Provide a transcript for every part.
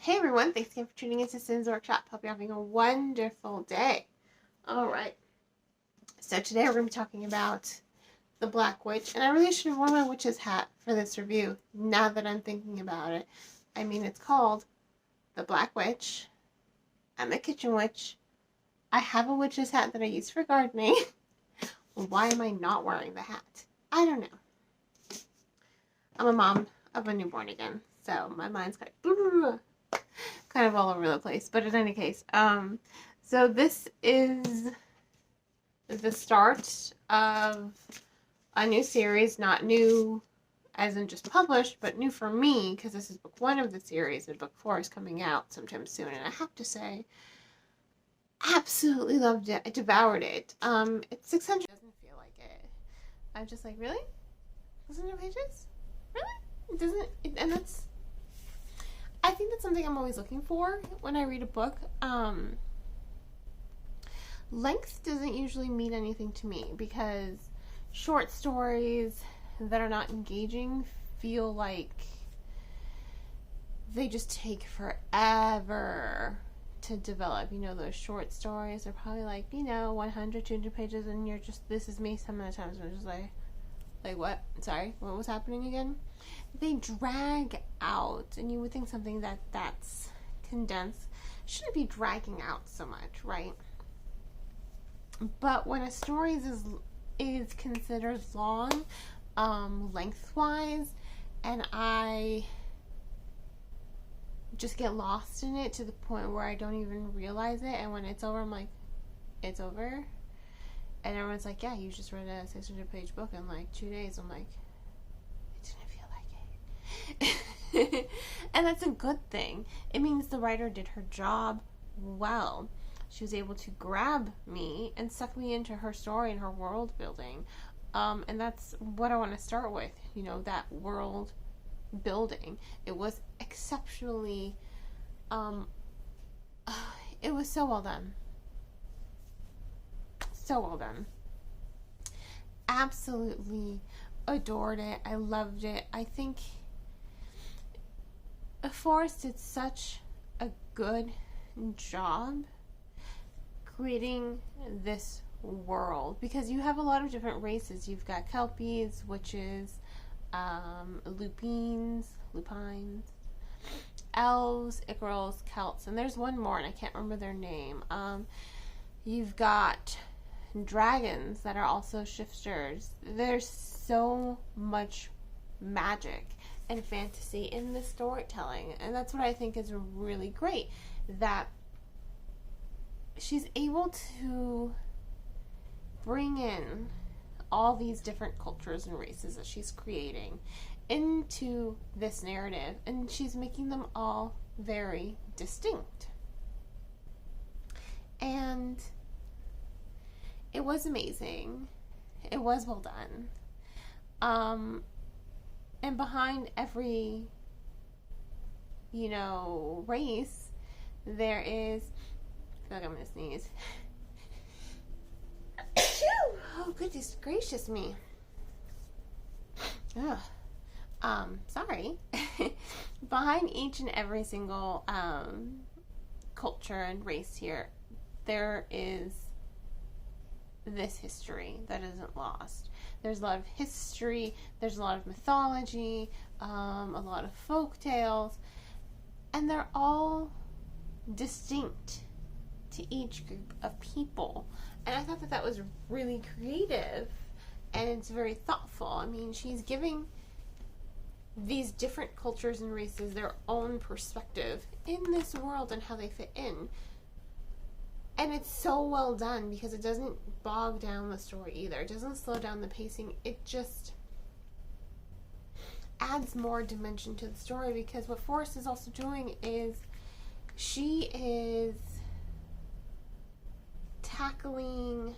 Hey everyone, thanks again for tuning into Sin's Workshop. Hope you're having a wonderful day. Alright, so today we're going to be talking about the Black Witch, and I really should have worn my witch's hat for this review, now that I'm thinking about it. I mean, it's called The Black Witch. I'm a kitchen witch. I have a witch's hat that I use for gardening. Why am I not wearing the hat? I don't know. I'm a mom of a newborn again, so my mind's kind of all over the place. But in any case, so this is the start of a new series, not new as in just published, but new for me, because this is book 1 of the series, and book 4 is coming out sometime soon, and I have to say, absolutely loved it. I devoured it. It's 600, doesn't feel like it. I'm just like, really? 600 pages? Really? It doesn't, and that's, I think that's something I'm always looking for when I read a book. Length doesn't usually mean anything to me, because short stories that are not engaging feel like they just take forever to develop. You know, those short stories are probably like, 100, 200 pages, and you're just, this is me some of the times, I'm just like what? Sorry, what was happening again? They drag out, and you would think something that's condensed shouldn't be dragging out so much, right? But when a story is considered long, lengthwise, and I just get lost in it to the point where I don't even realize it, and when it's over, I'm like, it's over? And everyone's like, yeah, you just read a 600-page book in like 2 days. I'm like, it didn't feel like it. And that's a good thing. It means the writer did her job well. She was able to grab me and suck me into her story and her world building. And that's what I want to start with, that world building. It was exceptionally, it was so well done. So well done. Absolutely adored it. I loved it. I think Forrest did such a good job creating this world, because you have a lot of different races. You've got Kelpies, witches, lupines, elves, Icarals, Celts, and there's one more and I can't remember their name. You've got dragons that are also shifters. There's so much magic and fantasy in the storytelling, and that's what I think is really great, that she's able to bring in all these different cultures and races that she's creating into this narrative, and she's making them all very distinct. And it was amazing. It was well done. And behind every, race, there is, I feel like I'm going to sneeze. Oh, goodness gracious me. Ugh. Sorry. Behind each and every single culture and race here, there is this history that isn't lost. There's a lot of history, there's a lot of mythology, a lot of folk tales, and they're all distinct to each group of people. And I thought that was really creative, and it's very thoughtful. I mean, she's giving these different cultures and races their own perspective in this world and how they fit in. And it's so well done, because it doesn't bog down the story either. It doesn't slow down the pacing. It just adds more dimension to the story, because what Forrest is also doing is she is tackling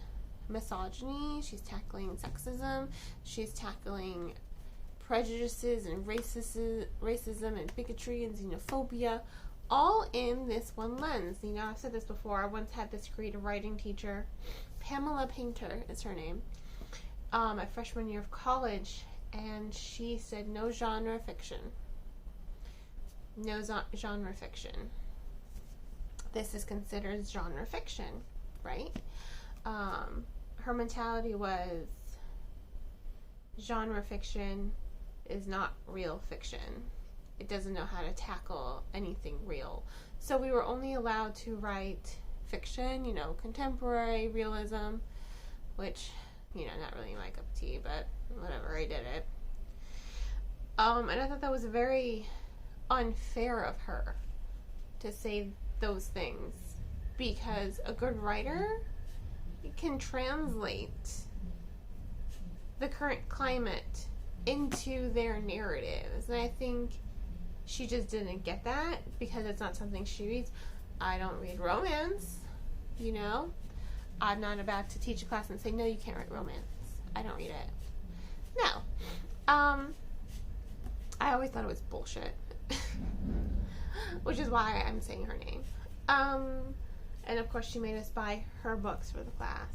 misogyny, she's tackling sexism, she's tackling prejudices and racism and bigotry and xenophobia, all in this one lens. I've said this before. I once had this creative writing teacher, Pamela Painter is her name, my freshman year of college, and she said, no genre fiction. no genre fiction. This is considered genre fiction, right? Her mentality was genre fiction is not real fiction. It doesn't know how to tackle anything real. So we were only allowed to write fiction, you know, contemporary realism, which, you know, not really my cup of tea, but whatever, I did it. And I thought that was very unfair of her to say those things, because a good writer can translate the current climate into their narratives. And I think she just didn't get that because it's not something she reads. I don't read romance, you know. I'm not about to teach a class and say, no, you can't write romance. I don't read it. No. I always thought it was bullshit. Which is why I'm saying her name. And of course she made us buy her books for the class.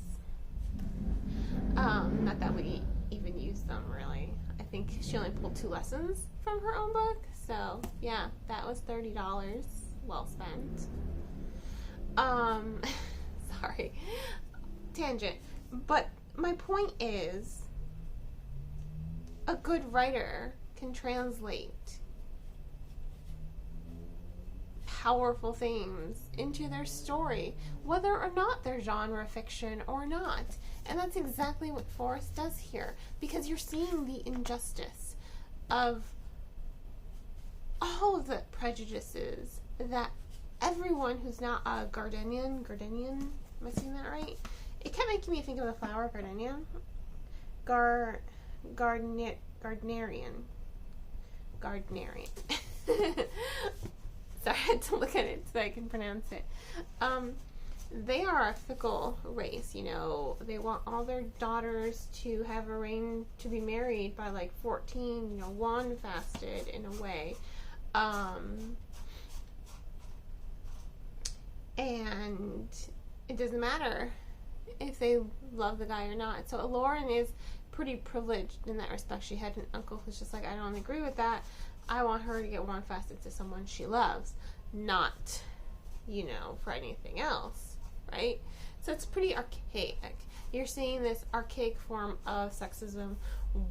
Not that we even used them, really. I think she only pulled 2 lessons from her own book. So, yeah, that was $30 well spent. Sorry. Tangent. But my point is, a good writer can translate powerful themes into their story, whether or not they're genre fiction or not. And that's exactly what Forrest does here, because you're seeing the injustice of all of the prejudices that everyone who's not a gardenian, am I saying that right? It kept making me think of the flower gardenia. Gardnerian. So I had to look at it so I can pronounce it. They are a fickle race, you know. They want all their daughters to have arranged to be married by like 14, you know, wand fasted in a way. And it doesn't matter if they love the guy or not. So Lauren is pretty privileged in that respect. She had an uncle who's just like, I don't agree with that. I want her to get wand fasted to someone she loves, not, you know, for anything else, right? So it's pretty archaic. You're seeing this archaic form of sexism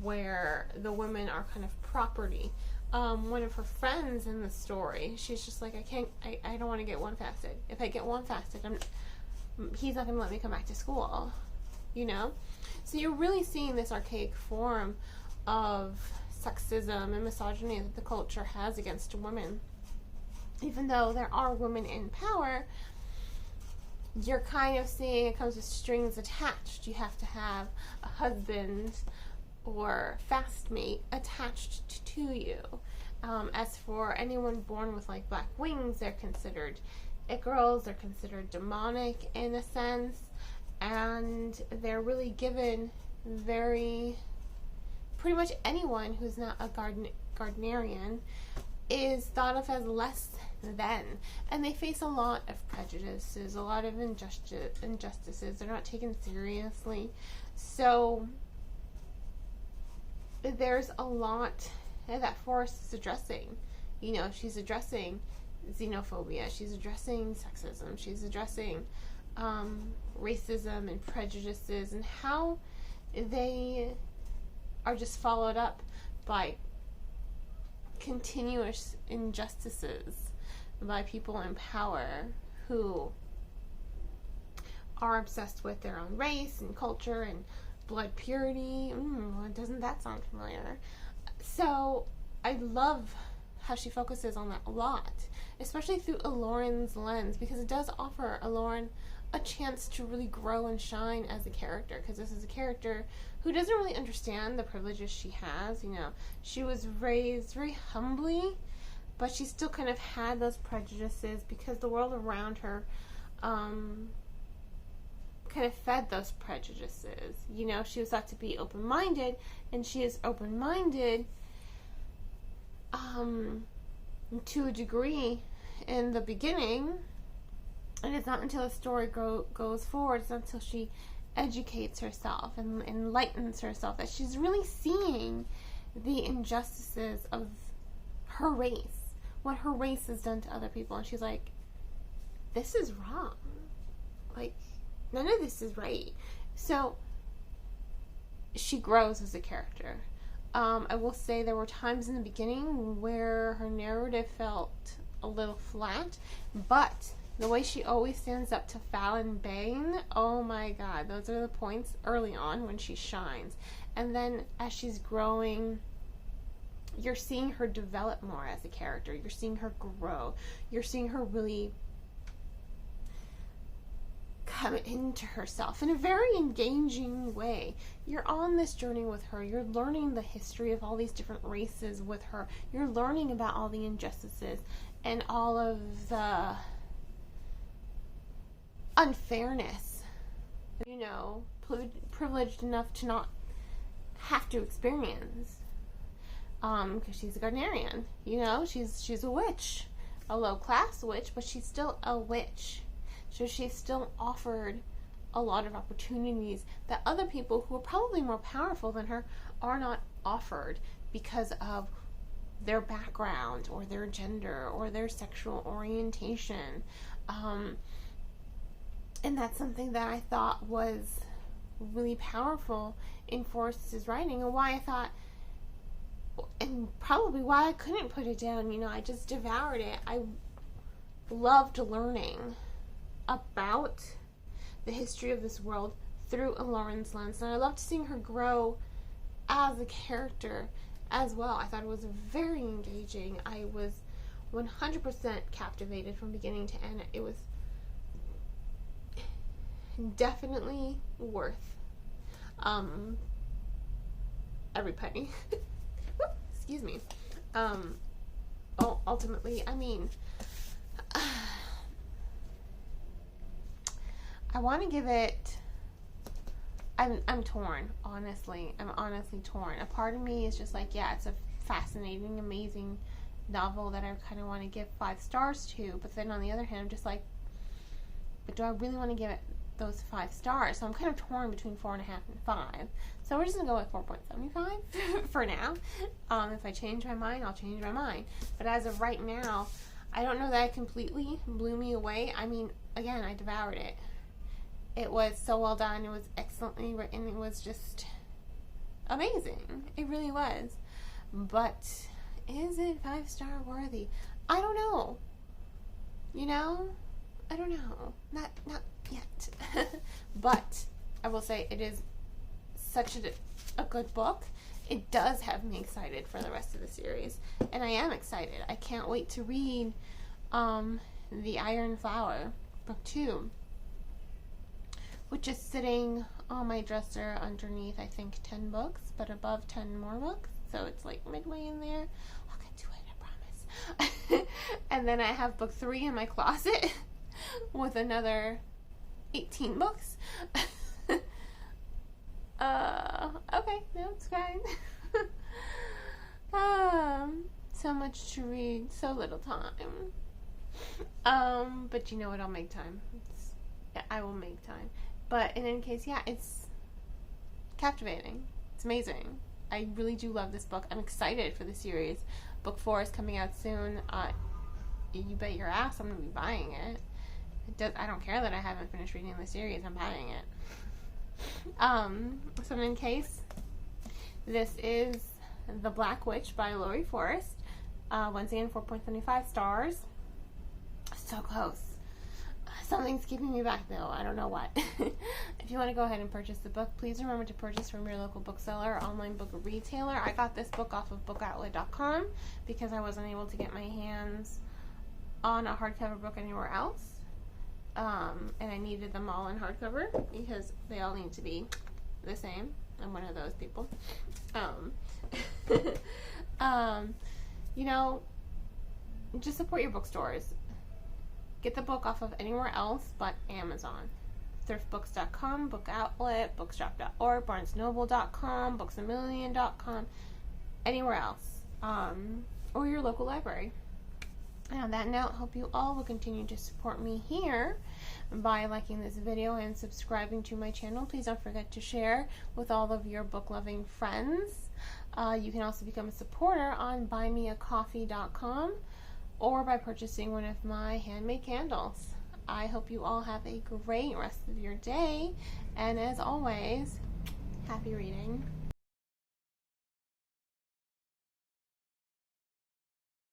where the women are kind of property. One of her friends in the story, she's just like, I don't want to get wand fasted. If I get wand fasted, he's not going to let me come back to school, you know? So you're really seeing this archaic form of sexism and misogyny that the culture has against women. Even though there are women in power, you're kind of seeing it comes with strings attached. You have to have a husband or fast mate attached to you. As for anyone born with like black wings, they're considered it girls, they're considered demonic in a sense, and they're really given pretty much anyone who's not a Gardnerian is thought of as less than, and they face a lot of prejudices, a lot of injustices. They're not taken seriously. So there's a lot that Forrest is addressing. You know, she's addressing xenophobia, she's addressing sexism, she's addressing racism and prejudices, and how they are just followed up by continuous injustices by people in power who are obsessed with their own race and culture and blood purity. Doesn't that sound familiar? So I love how she focuses on that a lot, especially through Lauren's lens, because it does offer Lauren a chance to really grow and shine as a character, because this is a character who doesn't really understand the privileges she has. You know, she was raised very humbly, but she still kind of had those prejudices because the world around her kind of fed those prejudices. You know, she was thought to be open-minded, and she is open-minded to a degree in the beginning, and it's not until the story goes forward, it's not until she educates herself and enlightens herself that she's really seeing the injustices of her race, what her race has done to other people, and she's like, this is wrong. Like, none of this is right. So she grows as a character. I will say there were times in the beginning where her narrative felt a little flat, but the way she always stands up to Fallon Bane, oh my god, those are the points early on when she shines. And then as she's growing, you're seeing her develop more as a character. You're seeing her grow. You're seeing her really come into herself in a very engaging way. You're on this journey with her. You're learning the history of all these different races with her. You're learning about all the injustices and all of the unfairness, you know, privileged enough to not have to experience. Because she's a Gardnerian, you know, she's a witch, a low-class witch, but she's still a witch. So she's still offered a lot of opportunities that other people who are probably more powerful than her are not offered because of their background or their gender or their sexual orientation. And that's something that I thought was really powerful in Forrest's writing, and why I thought, and probably why I couldn't put it down. You know, I just devoured it. I loved learning about the history of this world through Lauren's lens, and I loved seeing her grow as a character as well. I thought it was very engaging. I was 100% captivated from beginning to end. It was definitely worth every penny. Excuse me. Ultimately, I mean, I want to give it, I'm torn, honestly. I'm honestly torn. A part of me is just like, yeah, it's a fascinating, amazing novel that I kind of want to give 5 stars to, but then on the other hand, I'm just like, but do I really want to give it those 5 stars? So I'm kind of torn between 4.5 and 5. So we're just going to go with 4.75 for now. If I change my mind, I'll change my mind. But as of right now, I don't know that it completely blew me away. I mean, again, I devoured it. It was so well done. It was excellently written. It was just amazing. It really was. But is it 5-star worthy? I don't know. You know? I don't know. Not yet. But I will say it is such a good book. It does have me excited for the rest of the series. And I am excited. I can't wait to read The Iron Flower, book 2. Which is sitting on my dresser underneath, I think, 10 books, but above 10 more books. So it's like midway in there. I'll get to it, I promise. And then I have book 3 in my closet with another 18 books. Okay, no, it's fine. So much to read, so little time. But you know what, I'll make time. I will make time. But in any case, yeah, it's captivating. It's amazing. I really do love this book. I'm excited for the series. Book 4 is coming out soon. You bet your ass I'm going to be buying it. I don't care that I haven't finished reading the series. I'm buying it. So in any case, this is The Black Witch by Lori Forrest. Once again, 4.75 stars. So close. Something's keeping me back though. I don't know what. If you want to go ahead and purchase the book, please remember to purchase from your local bookseller or online book retailer. I got this book off of bookoutlet.com because I wasn't able to get my hands on a hardcover book anywhere else. And I needed them all in hardcover because they all need to be the same. I'm one of those people. You know, just support your bookstores. Get the book off of anywhere else but Amazon. Thriftbooks.com, Book Outlet, Bookshop.org, BarnesNoble.com, BooksAMillion.com, anywhere else. Or your local library. And on that note, hope you all will continue to support me here by liking this video and subscribing to my channel. Please don't forget to share with all of your book-loving friends. You can also become a supporter on buymeacoffee.com. or by purchasing one of my handmade candles. I hope you all have a great rest of your day, and as always, happy reading.